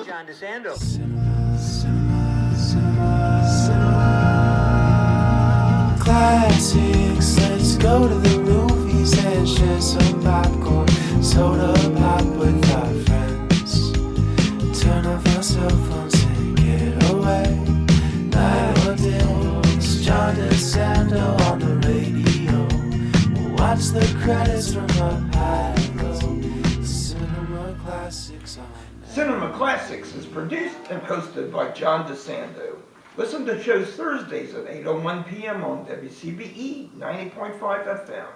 John DeSando. Classics, let's go to the movies and share some popcorn, soda pop with our friends. Turn off our cell phones and get away. Night or day, it's John DeSando on the radio. We'll watch the credits from up high and low. Cinema Classics on Cinema Classics is produced and hosted by John DeSando. Listen to shows Thursdays at 8:01 p.m. on WCBE 90.5 FM.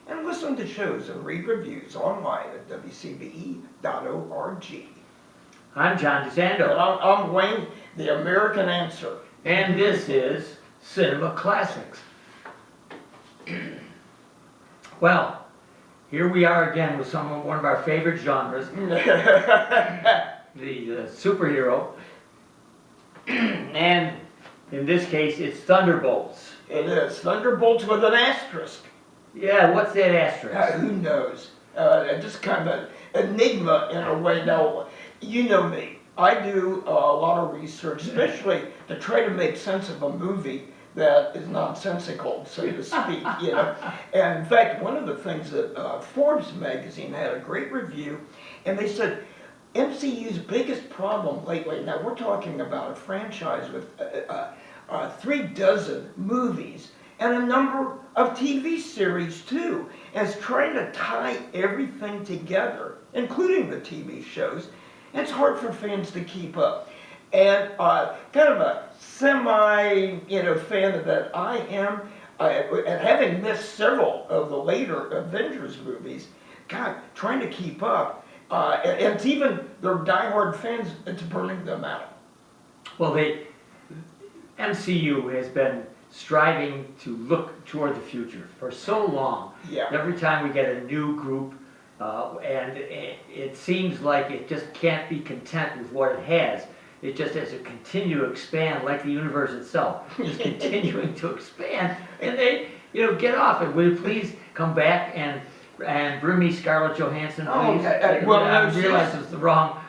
And listen to shows and read reviews online at WCBE.org. I'm John And DeSando, I'm Wayne, the American Answer. and this is Cinema Classics. Well, here we are again with one of our favorite genres, the superhero, and in this case, it's Thunderbolts. It is Thunderbolts with an asterisk. Yeah, what's that asterisk? Who knows? Just kind of enigma in a way. Now, you know me. I do a lot of research, especially to try to make sense of a movie that is nonsensical, so to speak. You know. And in fact, one of the things that Forbes magazine had a great review, and they said MCU's biggest problem lately. Now we're talking about a franchise with 36 movies and a number of TV series too, and it's trying to tie everything together, including the TV shows. And it's hard for fans to keep up. And kind of a semi, fan that I am, and having missed several of the later Avengers movies, God, trying to keep up. And it's even their diehard fans, it's burning them out. Well, the MCU has been striving to look toward the future for so long. Yeah. Every time we get a new group, and it seems like it just can't be content with what it has. It just has to continue to expand, like the universe itself is continuing to expand. And they, get off it. Will you please come back and bring me Scarlett Johansson, please? Oh, okay. Well, I no, realize it's the wrong.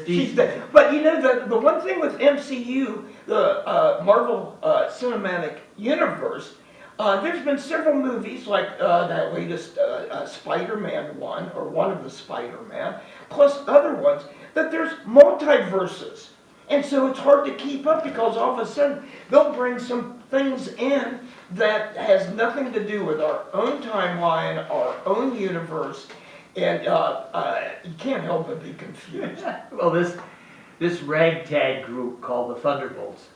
She's dead. But the one thing with MCU, the Marvel Cinematic Universe, there's been several movies like that latest Spider-Man one, or one of the Spider-Man, plus other ones, that there's multiverses. And so it's hard to keep up because all of a sudden they'll bring some things in that has nothing to do with our own timeline, our own universe, and you can't help but be confused. Well, this ragtag group called the Thunderbolts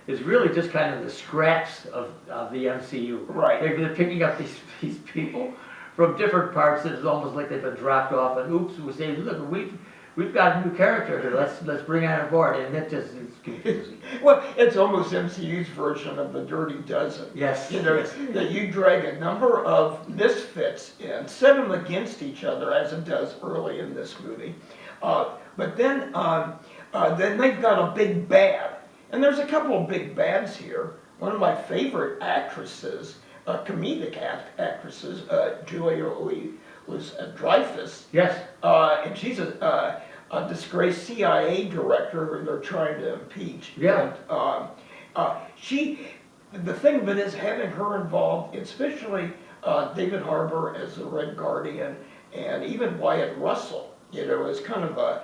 is really just kind of the scraps of the MCU. Right. They're picking up these people from different parts, and it's almost like they've been dropped off, and oops, we say, look, we've got a new character here, let's bring on board, and that just is confusing. Well, it's almost MCU's version of the Dirty Dozen. Yes. Yes. That you drag a number of misfits in, set them against each other, as it does early in this movie. But then they've got a big bad. And there's a couple of big bads here. One of my favorite actresses, comedic actresses, Julia Louis-Dreyfus. Yes. And she's a disgraced CIA director who they're trying to impeach. Yeah. And the thing of it is having her involved, especially David Harbour as the Red Guardian, and even Wyatt Russell, as kind of a,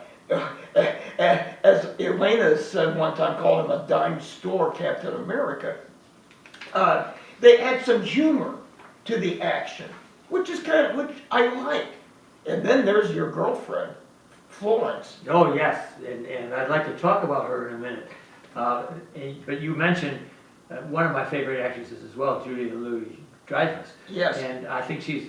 as Elena said one time, called him a dime store Captain America. They add some humor to the action, which I like. And then there's your girlfriend, Florence. Oh, yes, and I'd like to talk about her in a minute. But you mentioned one of my favorite actresses as well, Julia Louis-Dreyfus. Yes. And I think she's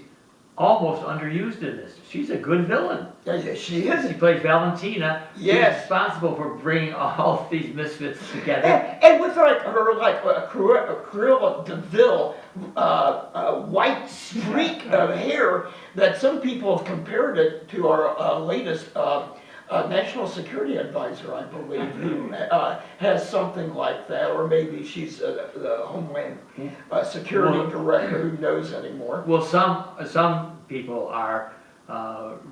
almost underused in this. She's a good villain. Yeah, she is. She plays Valentina. Yes. She's responsible for bringing all of these misfits together. And with her Cruella de Vil white streak of hair that some people have compared it to our latest National Security Advisor, I believe, who has something like that, or maybe she's the Homeland Security Director, who knows anymore. Well, some people are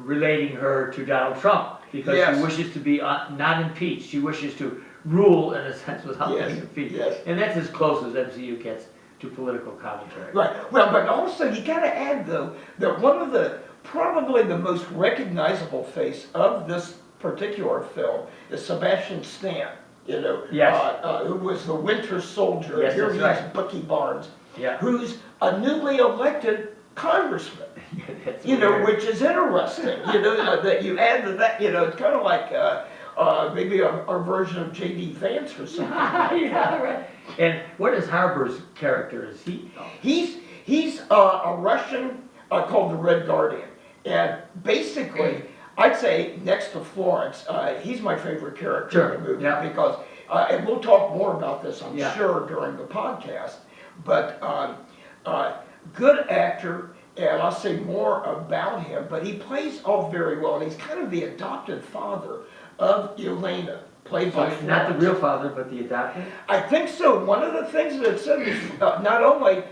relating her to Donald Trump. because Yes. she wishes to be not impeached. She wishes to rule in a sense without Yes, being impeached. yes. And that's as close as MCU gets to political commentary. Right. Well, but also you got to add though that one of the probably the most recognizable face of this particular film is Sebastian Stan. You know, Yes. who was the Winter Soldier. Yes, Here that's he right. is, Bucky Barnes, Yeah. who's a newly elected congressman. That's You know, weird. which is interesting. You know, that you add to that. You know, it's kind of like maybe our version of J.D. Vance or something. Yeah, right. And what is Harbour's character? Is he? He's a Russian called the Red Guardian, and basically, I'd say next to Florence, he's my favorite character Sure, in the movie yeah. because, and we'll talk more about this, I'm Yeah. sure, during the podcast. But good actor, and I'll say more about him. But he plays all very well, and he's kind of the adopted father of Elena, played by So not the Florence. real father, but the adopted? I think so. One of the things that it said is not only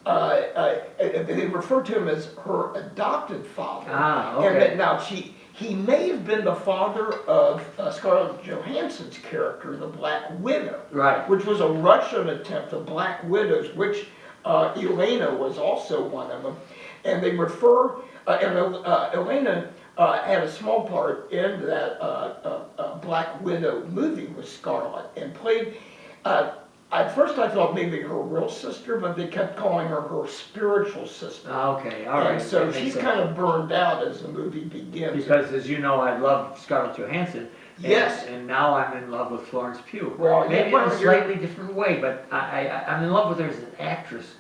they refer to him as her adopted father. Ah, And okay. that now he may have been the father of Scarlett Johansson's character, the Black Widow, Right. which was a Russian attempt of Black Widows, which Elena was also one of them. And they refer, Elena had a small part in that Black Widow movie with Scarlett and played, at first I thought maybe her real sister, but they kept calling her spiritual sister. Okay, all right. And so that makes she's sense. kind of burned out as the movie begins. Because as you know, I love Scarlett Johansson. And, Yes. And now I'm in love with Florence Pugh. Well, Maybe yeah, in well, a slightly different way, but I'm in love with her as an actress.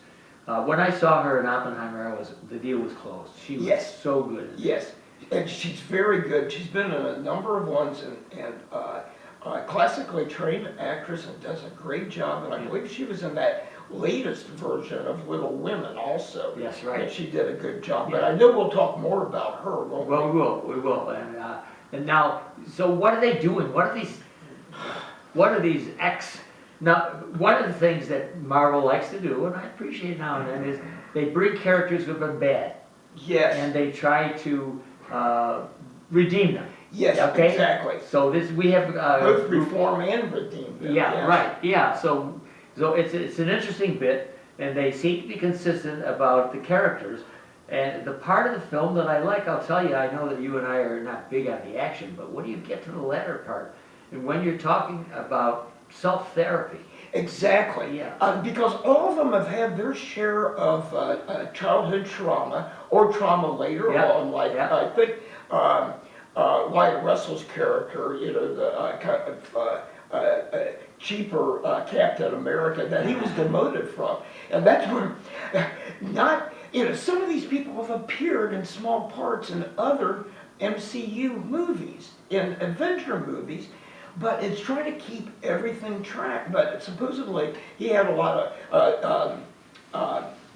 When I saw her in Oppenheimer, the deal was closed. She was Yes. so good. Yes, and she's very good. She's been in a number of ones and classically trained actress and does a great job. And I believe she was in that latest version of Little Women also. Yes, right. And she did a good job. But Yeah. I know we'll talk more about her, won't Well, we? we will. And now, so what are they doing? What are these now, one of the things that Marvel likes to do, and I appreciate now and then, is they bring characters who've been bad, Yes, and they try to redeem them. yes, Okay? exactly. So we have Both reform and redeem them. yeah, yes. right, yeah. So it's an interesting bit, and they seem to be consistent about the characters. And the part of the film that I like, I'll tell you, I know that you and I are not big on the action, but when you get to the latter part, and when you're talking about self-therapy. Exactly. Yeah. Because all of them have had their share of childhood trauma or trauma later Yeah, on. Like yeah. I think Wyatt Russell's character, you know, the kind of cheaper Captain America that he was demoted from, and that's where some of these people have appeared in small parts in other MCU movies, in Avenger movies. But it's trying to keep everything tracked. But supposedly he had a lot of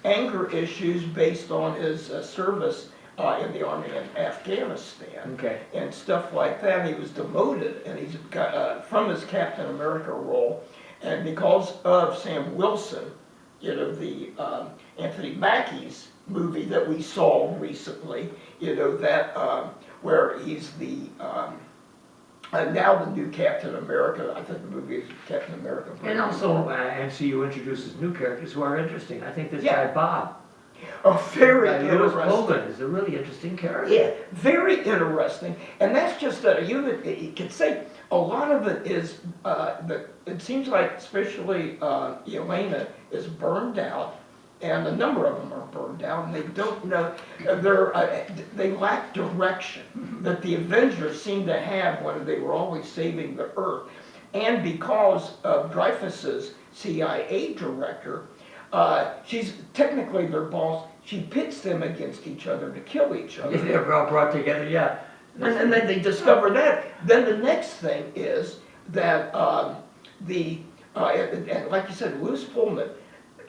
anger issues based on his service in the army in Afghanistan. Okay. And stuff like that. He was demoted, and he's got from his Captain America role, and because of Sam Wilson, you know, the Anthony Mackie's movie that we saw recently, you know, that where he's the now the new Captain America. I think the movie is Captain America. And also, MCU introduces new characters who are interesting. I think this Yeah. guy Bob, Very Lewis interesting. Pullman, is a really interesting character. Yeah, very interesting. And that's just you could say a lot of it is it seems like especially Elena is burned out. And a number of them are burned out, and they don't know, they lack direction that the Avengers seem to have when they were always saving the Earth. And because of Dreyfus's CIA director, she's technically their boss, she pits them against each other to kill each other. They were all brought together, yeah. And then they discover that. Then the next thing is that and like you said, Lewis Pullman,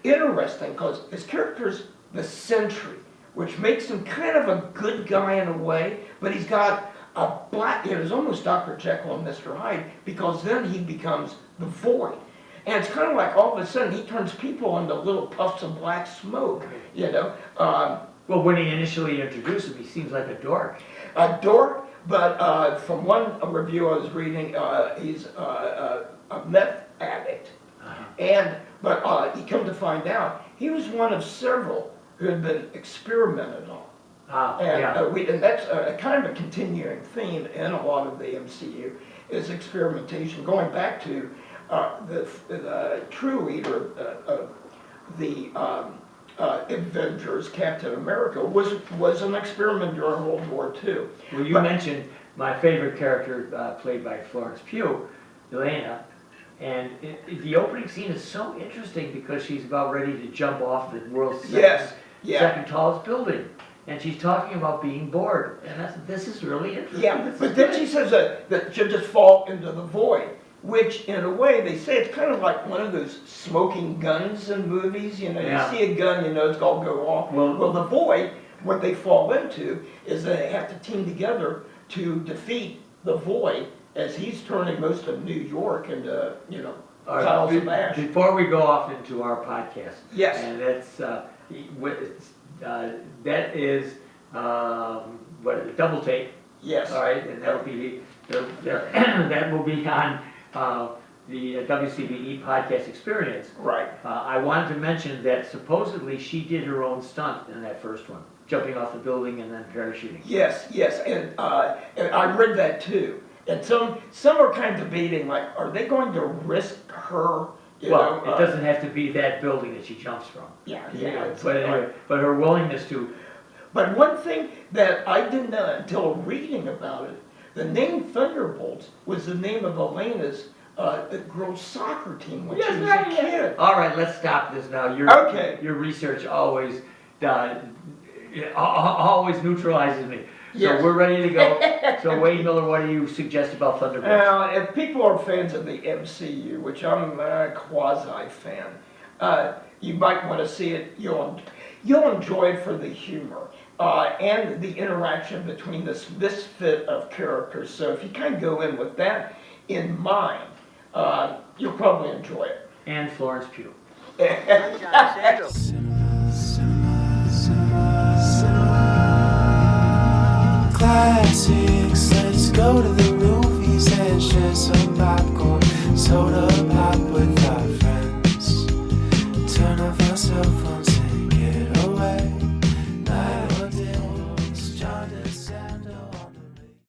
interesting because his character's the Sentry, which makes him kind of a good guy in a way, but he's got a black, it's almost Dr. Jekyll and Mr. Hyde, because then he becomes the Void. And it's kind of like all of a sudden he turns people into little puffs of black smoke, you know. Well, when he initially introduced him, he seems like a dork. A dork, But from one review I was reading, he's a meth addict. But he come to find out, he was one of several who had been experimented on. And that's kind of a continuing theme in a lot of the MCU, is experimentation. Going back to the true leader of the Avengers, Captain America, was an experiment during World War II. Well, you mentioned my favorite character played by Florence Pugh, Elena, and the opening scene is so interesting because she's about ready to jump off the world's second tallest building. And she's talking about being bored, and this is really interesting. Yeah, but then she says that she'll just fall into the void, which in a way they say it's kind of like one of those smoking guns in movies. You know, you see a gun, you know it's going to go off. Well, the void, what they fall into is they have to team together to defeat the void as he's turning most of New York into, piles of ash. Before we go off into our podcast, and that's that is what is it, double take. Yes. All right, and that'll be that will be on the WCBE podcast experience. Right. I wanted to mention that supposedly she did her own stunt in that first one, jumping off the building and then parachuting. Yes, and I read that too. And some are kind of debating, like, are they going to risk her? It doesn't have to be that building that she jumps from. But anyway, but her willingness to. But one thing that I didn't know until reading about it, the name Thunderbolts was the name of Elena's girls' soccer team when she was a kid. All right, let's stop this now. Your research always neutralizes me. So we're ready to go. So Wade Miller, what do you suggest about Thunderbolts? Now, if people are fans of the MCU, which I'm a quasi-fan, you might want to see it. You'll enjoy it for the humor and the interaction between this misfit of characters. So if you kind of go in with that in mind, you'll probably enjoy it. And Florence Pugh. Classics, let's go to the movies and share some popcorn.